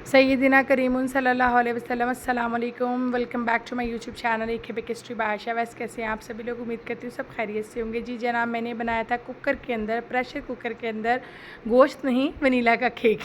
सय्यदिना करीमुन सल्लल्लाहु अलैहि वसल्लम अस्सलाम वालेकुम। Welcome back to my YouTube channel एक हिस्ट्री बाय आयशा। वैसे कैसे हैं आप सभी लोग? उम्मीद करती हूँ सब खैरियत से होंगे। जी जनाब, मैंने बनाया था कुकर के अंदर, प्रेशर कुकर के अंदर गोश्त नहीं, वनीला का cake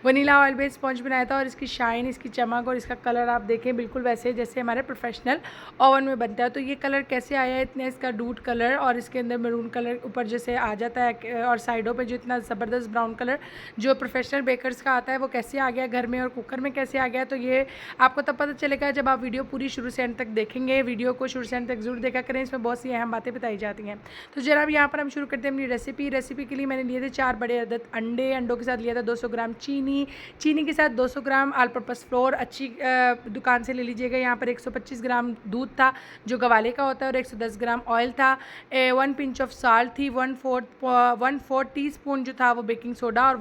vanilla oil based sponge बनाया था और इसकी शाइन, इसकी चमक और इसका कलर आप देखें बिल्कुल वैसे जैसे हमारे प्रोफेशनल ओवन में बनता है। तो ये कलर कैसे आया है, इतना इसका डूड कलर और इसके अंदर मरून कलर ऊपर जैसे आ जाता है और साइडों पर जो इतना ज़बरदस्त ब्राउन कलर जो प्रोफेशनल बेकर्स का आता है वो कैसे आ गया घर में और कुकर में कैसे आ गया। तो ये आपको तब पता चलेगा जब आप वीडियो पूरी शुरू से एंड तक देखेंगे। वीडियो को शुरू से एंड तक जरूर देखा करें, इसमें बहुत सी अहम बातें बताई जाती हैं। तो जनाब यहाँ पर हम शुरू करते हैं अपनी रेसिपी के लिए मैंने लिए थे 4 बड़े अदद अंडे। अंडों के साथ लिया था 200 ग्राम चीनी के साथ 200 ग्राम ऑल पर्पस फ्लोर अच्छी दुकान से ले लीजिएगा। यहाँ पर 125 ग्राम दूध था जो गवाले का होता है और 110 ग्राम ऑयल था। 1 पिंच ऑफ साल्ट थी, 1/4 टीस्पून जो था वो बेकिंग सोडा और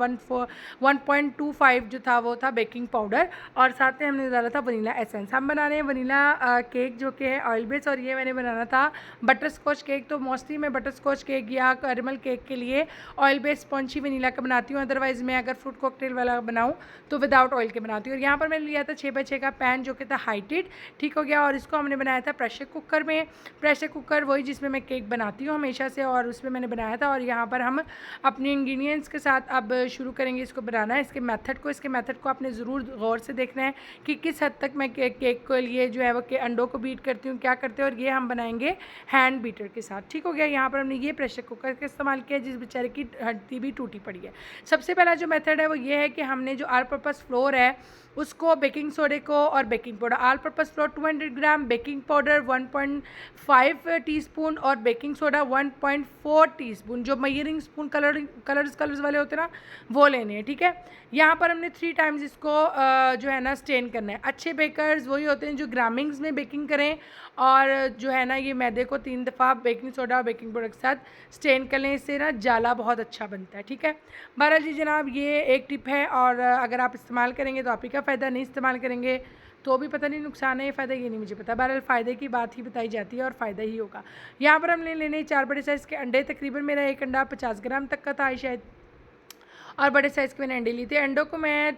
1.25 जो था वो था बेकिंग पाउडर और साथ में हमने डाला था वनीला एसेंस। हम बना रहे हैं वनीला केक जो कि है ऑयल बेस और ये मैंने बनाना था बटर स्कॉच केक। तो मोस्टली मैं बटर स्कॉच केक या कैरेमल केक के लिए ऑयल बेस स्पॉन्जी वनीला का बनाती हूँ। अदरवाइज़ मैं अगर फ्रूट कॉकटेल वाला बनाऊँ तो विदाउट ऑयल के बनाती हूँ। और यहाँ पर मैंने लिया था 6x6 का पैन जो कि था हाइटेड, ठीक हो गया। और इसको हमने बनाया था प्रेशर कुकर में। प्रेशर कुकर वही जिसमें मैं केक बनाती हूँ हमेशा से और उसमें मैंने बनाया था। और यहाँ पर हम अपने इंग्रेडिएंट्स के साथ अब शुरू करेंगे इसको बनाना है। इसके मेथड को आपने ज़रूर गौर से देखना है कि किस हद तक मैं केक के लिए जो है वो अंडों को बीट करती हूँ, क्या करते हैं। और ये हम बनाएंगे हैंड बीटर के साथ, ठीक हो गया। यहाँ पर हमने ये प्रेशर कुकर का इस्तेमाल किया जिस बेचारे की हड्डी भी टूटी पड़ी है। सबसे पहला जो मेथड है वो ये है कि हमने जो ऑल पर्पस फ्लोर है उसको बेकिंग सोडे को और baking powder, all purpose floor 200 ग्राम, बेकिंग पाउडर 1.5 टीस्पून और बेकिंग सोडा 1.4 टीस्पून, जो मेजरिंग स्पून कलर्स वाले होते हैं ना वो लेने हैं, ठीक है। यहाँ पर हमने 3 टाइम्स इसको जो है ना स्टेन करना है। अच्छे बेकर्स वही होते हैं जो ग्रामिंग्स में बेकिंग करें और जो है ना ये मैदे को 3 दफ़ा बेकिंग सोडा और बेकिंग पाउडर के साथ स्टेन कर लें, इससे ना जाला बहुत अच्छा बनता है, ठीक है। बहरहाल जी जनाब ये एक टिप है और अगर आप इस्तेमाल करेंगे तो आप ही का फ़ायदा, नहीं इस्तेमाल करेंगे तो भी पता नहीं नुकसान है या फ़ायदा, ये नहीं मुझे पता। बहरहाल फ़ायदे की बात ही बताई जाती है और फ़ायदा ही होगा। यहाँ पर हमने लेने 4 बड़े साइज़ के अंडे, तकरीबन मेरा एक अंडा 50 ग्राम तक का था शायद, और बड़े साइज़ के मैंने अंडे लिए थे। अंडों को मैं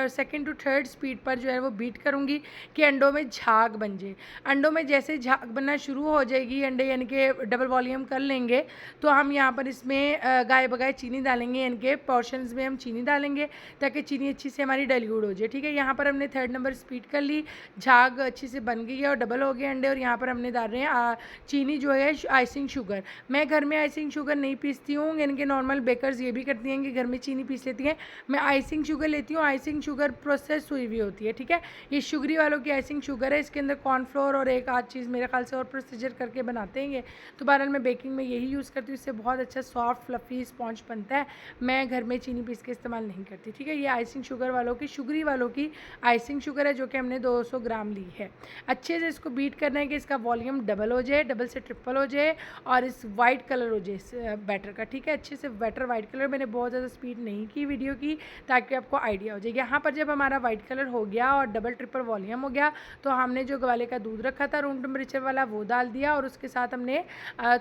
2nd to 3rd स्पीड पर जो है वो बीट करूँगी कि अंडों में झाग बन जाए। अंडों में जैसे झाग बनना शुरू हो जाएगी, अंडे यानी कि डबल वॉल्यूम कर लेंगे, तो हम यहाँ पर इसमें गाय बगाए चीनी डालेंगे, यानी कि पोर्शंस में हम चीनी डालेंगे ताकि चीनी अच्छी से हमारी डाइल्यूट हो जाए, ठीक है। यहाँ पर हमने 3rd नंबर स्पीड कर ली, झाग अच्छी से बन गई है और डबल हो गए अंडे। और यहाँ पर हमने डाल रहे हैं चीनी जो है आइसिंग शुगर। मैं घर में आइसिंग शुगर नहीं पीसती हूँ, यानी कि नॉर्मल बेकर्स ये भी करती हैं कि घर में चीनी पीस लेती हैं। मैं आइसिंग शुगर लेती हूँ, आइसिंग शुगर प्रोसेस हुई हुई होती है, ठीक है। ये शुगरी वालों की आइसिंग शुगर है, इसके अंदर कॉर्नफ्लोर और एक आध चीज़ मेरे ख्याल से और प्रोसीजर करके बनाते हैं ये। तो बहरहाल मैं बेकिंग में यही यूज़ करती हूँ, इससे बहुत अच्छा सॉफ्ट फ्लफ़ी स्पॉन्ज बनता है। मैं घर में चीनी पीस के इस्तेमाल नहीं करती, ठीक है। ये आइसिंग शुगर वालों की, शुगरी वालों की आइसिंग शुगर है जो कि हमने 200 ग्राम ली है। अच्छे से इसको बीट करना है कि इसका वॉल्यूम डबल हो जाए, डबल से ट्रिपल हो जाए और इस वाइट कलर हो जाए इस बैटर का, ठीक है। अच्छे से बैटर वाइट कलर, मैंने बहुत ज़्यादा स्पीड नहीं की वीडियो की ताकि आपको आइडिया हो जाए। यहाँ पर जब हमारा वाइट कलर हो गया और डबल ट्रिपल वॉल्यूम हो गया तो हमने जो गवाले का दूध रखा था रूम टेम्परेचर वाला वो डाल दिया और उसके साथ हमने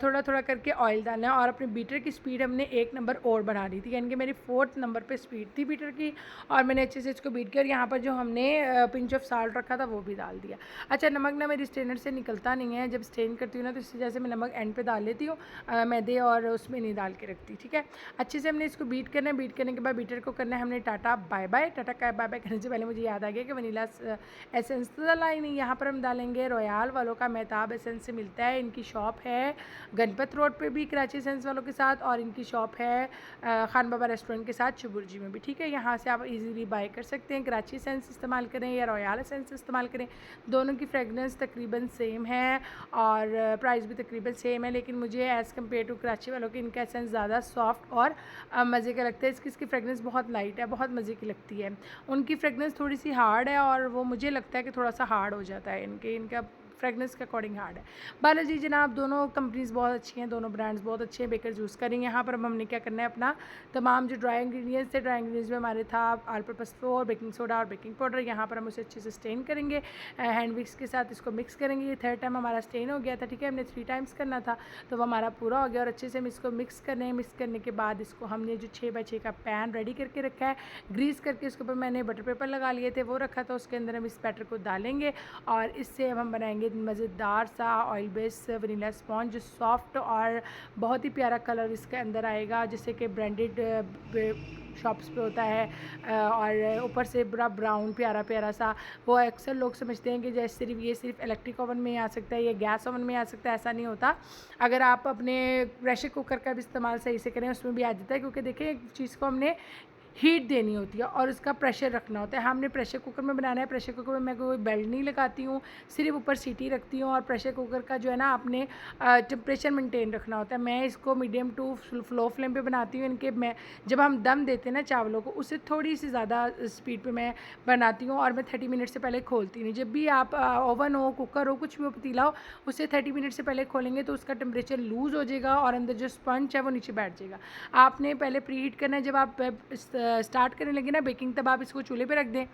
थोड़ा थोड़ा करके ऑयल डालना है। और अपने बीटर की स्पीड हमने 1 नंबर और बढ़ा दी थी, यानी कि मेरी 4th नंबर पर स्पीड थी बीटर की और मैंने अच्छे से इसको बीट कर यहाँ पर जो हमने पिंच ऑफ साल्ट रखा था वो भी डाल दिया। अच्छा, नमक ना मेरी स्ट्रेनर से निकलता नहीं है, जब स्ट्रेन करती हूँ ना तो इससे जैसे मैं नमक एंड पे डाल लेती हूँ मैदे और उसमें नहीं डाल के रखती, ठीक है। अच्छे से हमने इसको बीट करना है। बीट करने के बाद बीटर को करना है हमने tata bye bye. Tata bye bye करने से पहले मुझे याद आ गया कि वनीला एसेंस तो डाला ही नहीं। यहाँ पर हम डालेंगे रॉयल वालों का, मेहताब एसेंस से मिलता है, इनकी शॉप है गणपत रोड पे भी कराची एसेंस वालों के साथ, और इनकी शॉप है खान बाबा रेस्टोरेंट के साथ चुबुर्जी में भी, ठीक है। यहाँ से आप इजीली बाय कर सकते हैं। कराची एसेंस इस्तेमाल करें या रॉयल एसेंस इस्तेमाल करें, दोनों की फ्रेगनेंस तकरीबन सेम है और प्राइस भी तकरीबन सेम है, लेकिन मुझे एज़ कम्पेयर टू कराची वालों की इनका एसेंस ज़्यादा सॉफ्ट और मज़े का लगता है। इसकी फ्रेगनेंस बहुत लाइट है, बहुत मज़े की लगती है। उनकी फ्रेगनेंस थोड़ी सी हार्ड है और वो मुझे लगता है कि थोड़ा सा हार्ड हो जाता है इनका फ्रेगनेंस के अकॉर्डिंग हार्ड है। बालाजी जनाब दोनों कंपनीज़ बहुत अच्छी हैं, दोनों ब्रांड्स बहुत अच्छे हैं, बेकर यूज़ करेंगे। यहाँ पर हमने क्या करना है, अपना तमाम जो ड्राई इंग्रीडियंट्स थे, ड्राई इंग्रीडियंट्स में हमारे था all purpose floor, baking soda और बेकिंग पाउडर। यहाँ पर हम उसे अच्छे से स्टेन करेंगे हैंड विक्स के साथ, इसको मिक्स करेंगे। ये थर्ड टाइम हमारा स्टेन हो गया था, ठीक है, हमने 3 टाइम्स करना था, तो वो हमारा पूरा हो गया। और अच्छे से हम इसको मिक्स करने हैं। मिक्स करने के बाद इसको हमने जो 6x6 का पैन रेडी करके रखा है, ग्रीस करके उसके ऊपर मैंने बटर पेपर लगा लिए थे, वो रखा था, उसके अंदर हम इस बैटर को डालेंगे और इससे अब हम बनाएंगे मज़ेदार सा ऑयल बेस वनीला स्पॉन्ज, जो सॉफ्ट और बहुत ही प्यारा कलर इसके अंदर आएगा, जैसे कि ब्रांडेड शॉप्स पे होता है। और ऊपर से बड़ा ब्राउन प्यारा प्यारा सा। वो अक्सर लोग समझते हैं कि जैसे सिर्फ इलेक्ट्रिक ओवन में आ सकता है या गैस ओवन में आ सकता है, ऐसा नहीं होता। अगर आप अपने प्रेशर कुकर का भी इस्तेमाल सही से करें, उसमें भी आ जाता है, क्योंकि देखिए एक चीज़ को हमने हीट देनी होती है और उसका प्रेशर रखना होता है। हमने प्रेशर कुकर में बनाना है। प्रेशर कुकर में मैं कोई बेल्ट नहीं लगाती हूँ, सिर्फ ऊपर सीटी रखती हूँ। और प्रेशर कुकर का जो है ना, आपने टेम्परेचर मेंटेन रखना होता है। मैं इसको मीडियम टू लो फ्लेम पे बनाती हूँ। इनके मैं जब हम दम देते हैं ना चावलों को, उससे थोड़ी सी ज़्यादा स्पीड पे मैं बनाती हूँ और मैं 30 मिनट से पहले खोलती नहीं। जब भी आप ओवन हो, कुकर हो, कुछ भी हो, पतीला हो, उससे 30 मिनट से पहले खोलेंगे तो उसका टेम्परेचर लूज़ हो जाएगा और अंदर जो स्पंज है वो नीचे बैठ जाएगा। आपने पहले प्री हीट करना है। जब आप स्टार्ट करने लगे ना बेकिंग, तब आप इसको चूल्हे पे रख दें,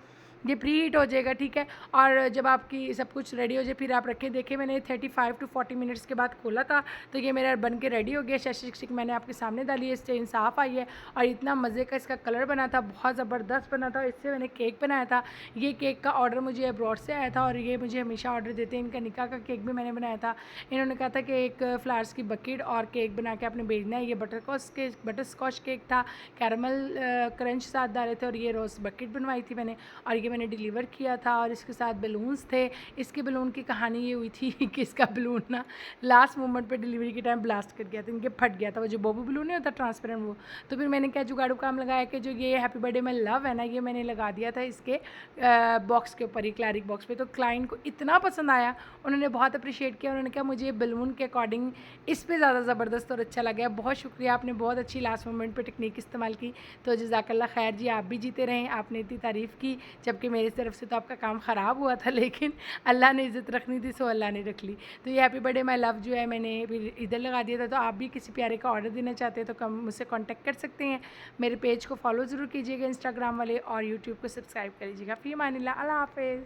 ये प्री हीट हो जाएगा, ठीक है। और जब आपकी सब कुछ रेडी हो जाए फिर आप रखें। देखिए मैंने 35 to 40 मिनट्स के बाद खोला था, तो ये मेरा बन के रेडी हो गया। शिक मैंने आपके सामने डाली है, स्टेन साफ़ आई है और इतना मज़े का इसका कलर बना था, बहुत ज़बरदस्त बना था। इससे मैंने केक बनाया था। ये केक का ऑर्डर मुझे अब्रॉड से आया था और ये मुझे हमेशा ऑर्डर देते हैं। इनका निकाह का केक भी मैंने बनाया था। इन्होंने कहा था कि एक फ्लावर्स की बकेट और केक बना के आपने भेजना है। ये बटर स्कॉच केक था, कैरमल क्रंच साथ डाले थे और ये रोज़ बकेट बनवाई थी मैंने और ये मैंने डिलीवर किया था। और इसके साथ बलून्स थे। इसके बलून की कहानी ये हुई थी कि इसका बलून ना लास्ट मोमेंट पे डिलीवरी के टाइम ब्लास्ट कर गया था, इनके फट गया था, वो जो बॉबी बलून नहीं होता ट्रांसपेरेंट वो। तो फिर मैंने क्या जुगाड़ू काम लगाया कि जो ये हैप्पी बर्थडे में लव है ना, ये मैंने लगा दिया था इसके बॉक्स के ऊपर ही, क्लैरिक बॉक्स पे। तो क्लाइंट को इतना पसंद आया, उन्होंने बहुत अप्रिशिएट किया। उन्होंने कहा मुझे बलून के अकॉर्डिंग इस पर ज़्यादा ज़बरदस्त और अच्छा लगा। बहुत शुक्रिया, आपने बहुत अच्छी लास्ट मोमेंट पर टेक्निक इस्तेमाल की। तो जज़ाकल्लाह खैर जी, आप भी जीते रहें। आपने इतनी तारीफ़ की, जबकि मेरी तरफ से तो आपका काम ख़राब हुआ था, लेकिन अल्लाह ने इज़्ज़त रखनी थी, सो अल्लाह ने रख ली। तो ये हैप्पी बर्थडे माय लव जो है मैंने फिर इधर लगा दिया था। तो आप भी किसी प्यारे का ऑर्डर देना चाहते हैं तो मुझसे कांटेक्ट कर सकते हैं। मेरे पेज को फॉलो ज़रूर कीजिएगा इंस्टाग्राम वाले, और यूट्यूब को सब्सक्राइब कर लीजिएगा। फ़ी अमानिल्लाह, अल्लाह हाफ़िज़।